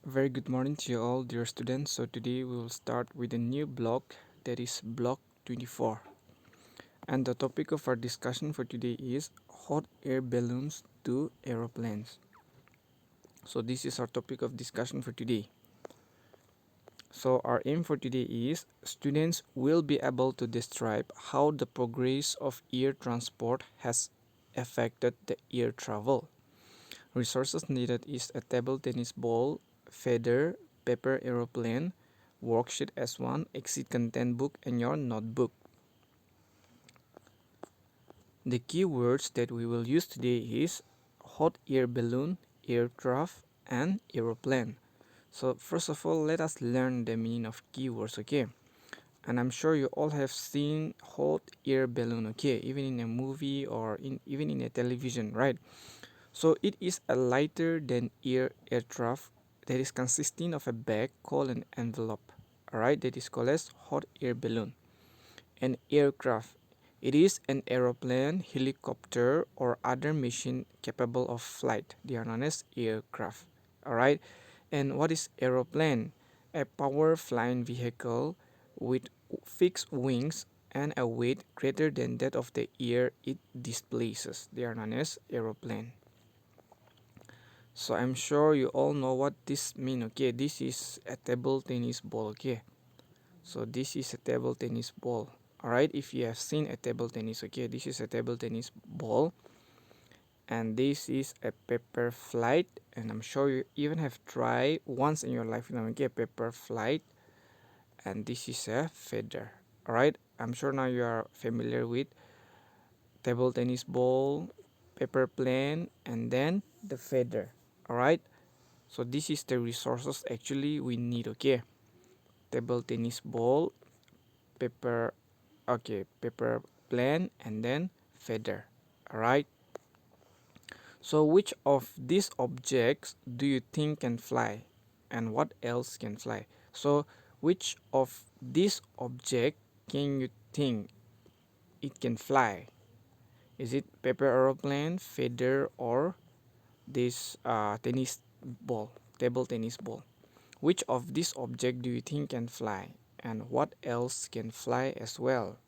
Very good morning to you all, dear students. So today we will start with a new block, that is block 24. And the topic of our discussion for today is hot air balloons to aeroplanes. So this is our topic of discussion for today. So our aim for today is students will be able to describe how the progress of air transport has affected the air travel. Resources needed is a table tennis ball, feather, paper aeroplane, worksheet S1, exit content book, and your notebook. The keywords that we will use today is hot air balloon, aircraft, and aeroplane. So first of all, let us learn the meaning of keywords, okay? And I'm sure you all have seen hot air balloon, okay? Even in a movie or even in a television, right? So it is a lighter than air aircraft that is consisting of a bag called an envelope. Alright, that is called as hot air balloon. An aircraft. It is an aeroplane, helicopter, or other machine capable of flight. They are known as aircraft. Alright. And what is aeroplane? A power flying vehicle with fixed wings and a weight greater than that of the air it displaces. They are known as aeroplane. So I'm sure you all know what this means. Okay, this is a table tennis ball. Okay, so this is a table tennis ball. Alright, if you have seen a table tennis, okay, this is a table tennis ball, and this is a paper flight, and I'm sure you even have tried once in your life, okay, paper flight, and this is a feather. Alright, I'm sure now you are familiar with table tennis ball, paper plane, and then the feather. Alright. So this is the resources actually we need, okay? Table tennis ball, paper, okay, paper plane, and then feather. Alright. So which of these objects do you think can fly? And what else can fly? So which of these object can you think it can fly? Is it paper aeroplane, feather, or this tennis ball, table tennis ball? Which of these objects do you think can fly? And what else can fly as well?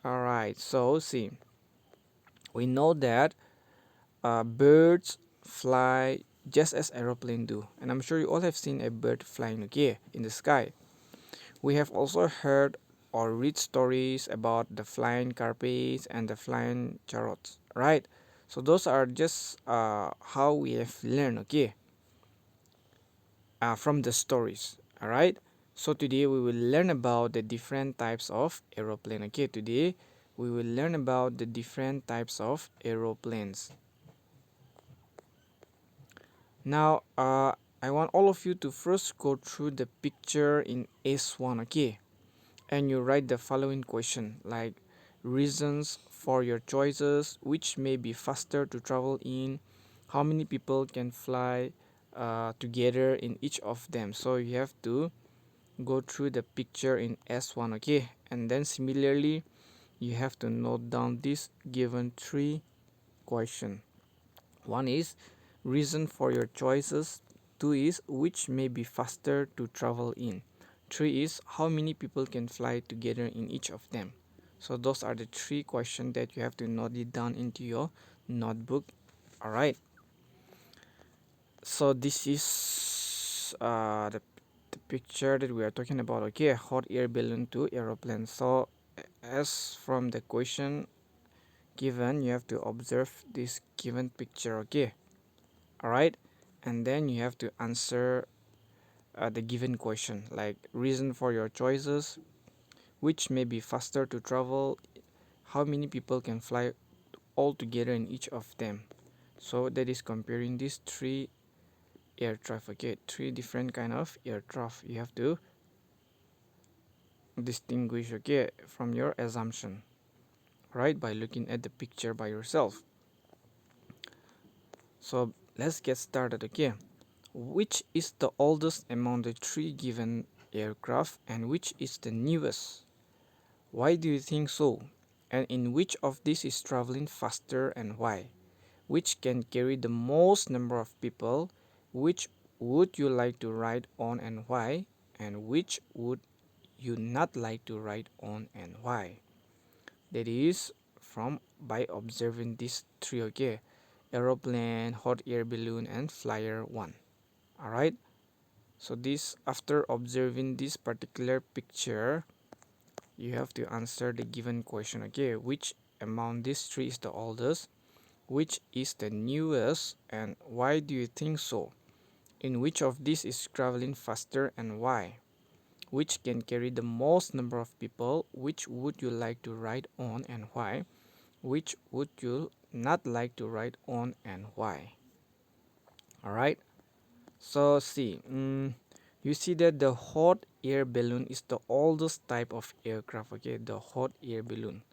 Alright, so see, we know that birds fly just as aeroplanes do. And I'm sure you all have seen a bird flying, okay, in the sky. We have also heard or read stories about the flying carpets and the flying chariots, right? So those are just how we have learned, okay, from the stories. All right. So today we will learn about the different types of aeroplane. Okay, today we will learn about the different types of aeroplanes. Now, I want all of you to first go through the picture in S1. Okay, and you write the following question like reasons for your choices, which may be faster to travel in, how many people can fly together in each of them. So you have to go through the picture in S1, okay, and then similarly you have to note down this given three question. One is reason for your choices, two is which may be faster to travel in, three is how many people can fly together in each of them. So those are the three questions that you have to note it down into your notebook. All right, so this is the picture that we are talking about, okay, hot air balloon to aeroplane. So as from the question given, you have to observe this given picture, okay, all right, and then you have to answer the given question like reason for your choices, which may be faster to travel, how many people can fly all together in each of them. So that is comparing these three aircraft, okay, three different kind of aircraft. You have to distinguish, okay, from your assumption, right, by looking at the picture by yourself. So let's get started, okay. Which is the oldest among the three given aircraft and which is the newest? Why do you think so? And in which of these is traveling faster and why? which can carry the most number of people, which would you like to ride on and why, and which would you not like to ride on and why. That is from by observing these three, okay? Aeroplane, hot air balloon, and flyer one. Alright, so this, after observing this particular picture, you have to answer the given question, okay? Which among these three is the oldest, which is the newest, and why do you think so? In which of these is traveling faster and why? Which can carry the most number of people, which would you like to ride on and why? Which would you not like to ride on and why? Alright, so see, you see that the hot air balloon is the oldest type of aircraft, okay? The hot air balloon.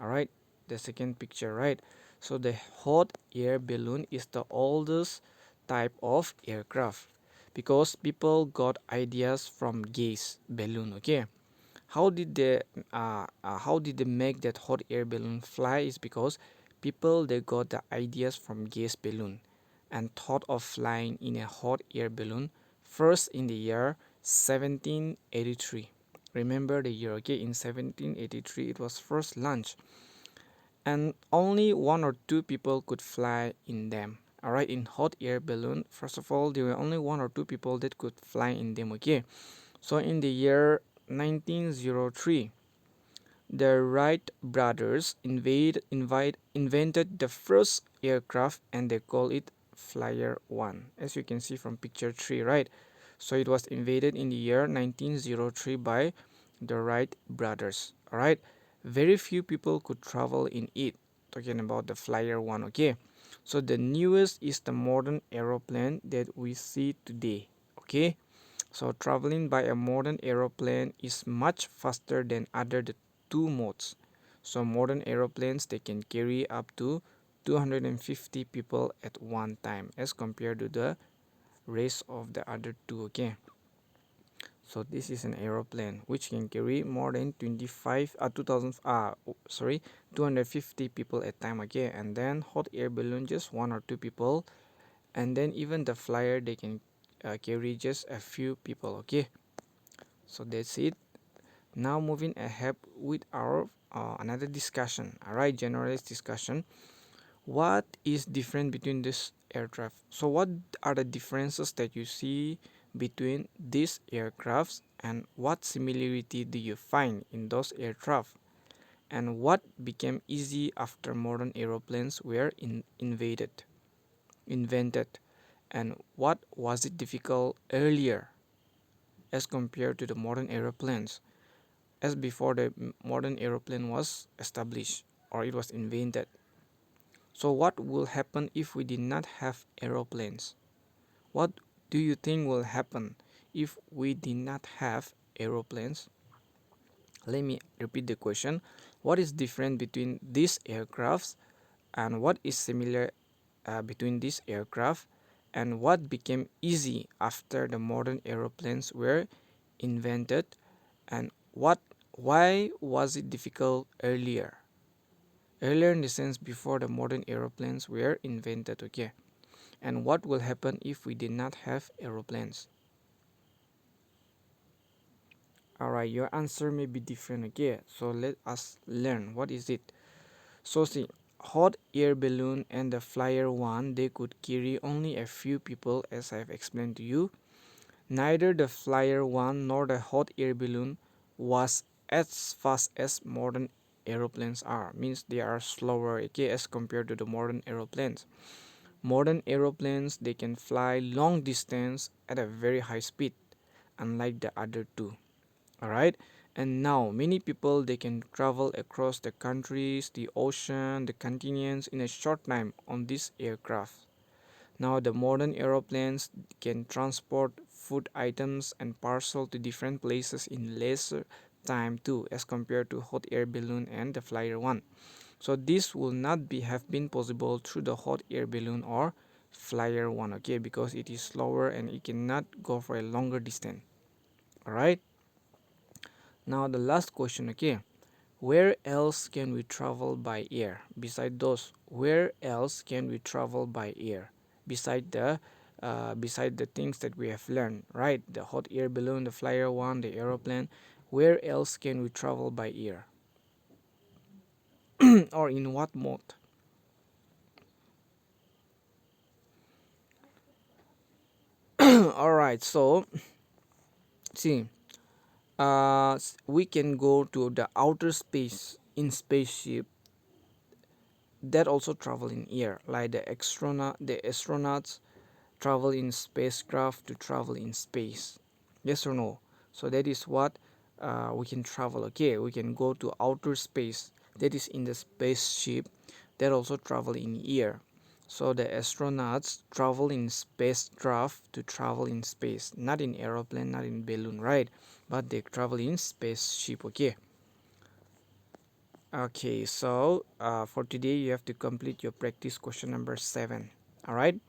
Alright, the second picture, right? So the hot air balloon is the oldest type of aircraft because people got ideas from gas balloon, okay? How did they make that hot air balloon fly is because people they got the ideas from gas balloon and thought of flying in a hot air balloon first in the year 1783. Remember the year, okay? In 1783 it was first launched, and only one or two people could fly in them. Alright, in hot air balloon, first of all, there were only one or two people that could fly in them, okay? So in the year 1903, the Wright brothers invented the first aircraft and they call it Flyer 1, as you can see from picture 3, right? So it was invented in the year 1903 by the Wright brothers. Alright, very few people could travel in it, talking about the Flyer 1, okay? So the newest is the modern aeroplane that we see today, okay? So traveling by a modern aeroplane is much faster than other the two modes. So modern aeroplanes they can carry up to 250 people at one time as compared to the rest of the other two, okay? So this is an aeroplane which can carry more than 250 people at time, okay? And then hot air balloon just one or two people, and then even the flyer they can carry just a few people, okay? So that's it. Now moving ahead with our another discussion. Alright, generalized discussion. What is different between this aircraft? So what are the differences that you see between these aircrafts, and what similarity do you find in those aircraft? And what became easy after modern aeroplanes were invented? And what was it difficult earlier as compared to the modern aeroplanes? As before the modern aeroplane was established or it was invented. So what will happen if we did not have aeroplanes? What do you think will happen if we did not have aeroplanes? Let me repeat the question. What is different between these aircrafts, and what is similar between these aircraft, and what became easy after the modern aeroplanes were invented, and why was it difficult earlier? Earlier in the sense before the modern aeroplanes were invented, okay? And what will happen if we did not have aeroplanes? Alright, your answer may be different, okay? So let us learn what is it. So see, hot air balloon and the flyer one, they could carry only a few people as I have explained to you. Neither the flyer one nor the hot air balloon was as fast as modern aeroplanes are. Means they are slower, okay, as compared to the modern aeroplanes. Modern aeroplanes they can fly long distance at a very high speed, unlike the other two. Alright, and now many people they can travel across the countries, the ocean, the continents in a short time on this aircraft. Now the modern aeroplanes can transport food items and parcel to different places in lesser time too, as compared to hot air balloon and the flyer one. So this will not have been possible through the hot air balloon or flyer one, okay, because it is slower and it cannot go for a longer distance. Alright, now the last question, okay, Where else can we travel by air? Beside those, where else can we travel by air? Beside the things that we have learned, right? The hot air balloon, the flyer one, the aeroplane. Where else can we travel by air? Or in what mode? All right. So see, we can go to the outer space in spaceship that also travel in air, like the astronauts travel in spacecraft to travel in space. Yes or no? So that is what we can travel. Okay, we can go to outer space, that is in the spaceship that also travel in air. So the astronauts travel in spacecraft to travel in space, not in aeroplane, not in balloon, right? But they travel in spaceship. Okay. Okay, so for today you have to complete your practice question number 7. All right.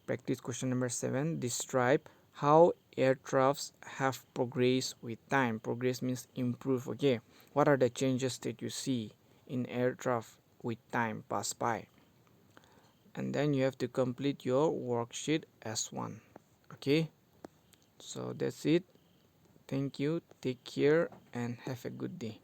Practice question number 7. Describe how aircrafts have progressed with time. Progress means improve. Okay. What are the changes that you see in aircraft with time pass by? And then you have to complete your worksheet as one. Okay. So that's it. Thank you. Take care and have a good day.